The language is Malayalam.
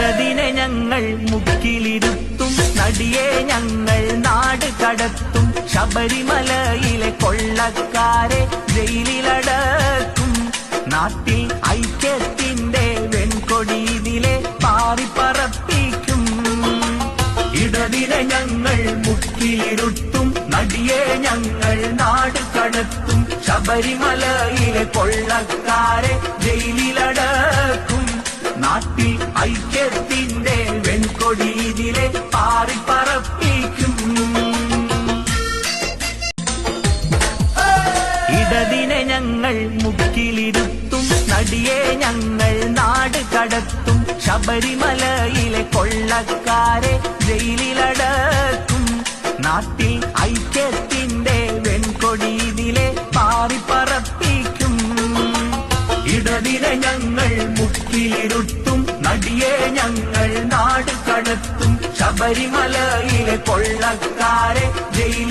ഇടതിനെ ഞങ്ങൾ മുക്കിലിരുത്തും, നടിയെ ഞങ്ങൾ നാട് കടത്തും, ശബരിമലയിലെ കൊള്ളക്കാരെ ജയിലിലടക്കും, നാട്ടിൽ ഐക്യത്തിന്റെ വെൺകൊടിയിലെ പാറിപ്പറപ്പിക്കും. ഇടതിനെ ഞങ്ങൾ മുക്കിലിരുത്തും, നടിയെ ഞങ്ങൾ നാട് കടത്തും, ശബരിമലയിലെ കൊള്ളക്കാരെ ജയിലിലടക്കും, നാട്ടിൽ ഐക്യത്തിന്റെ വെൺകൊടിയിലെ പാറിപ്പറപ്പിക്കും. ഇടതിനെ ഞങ്ങൾ മുക്കിലിരുത്തും, നടിയെ ഞങ്ങൾ നാട് കടത്തും, ശബരിമലയിലെ കൊള്ളക്കാരെ ജയിലിലടക്കും, നാട്ടിൽ ഐക്യത്തിന്റെ വെൺകൊടിയിലെ പാറിപ്പറപ്പിക്കും. ഇടതിനെ ഞങ്ങൾ മുക്കിലിരുത്തും, നടിയെ ഞങ്ങൾ നാട് കടത്തും, ശബരിമലയിലെ കൊള്ളക്കാരെ ജയിൽ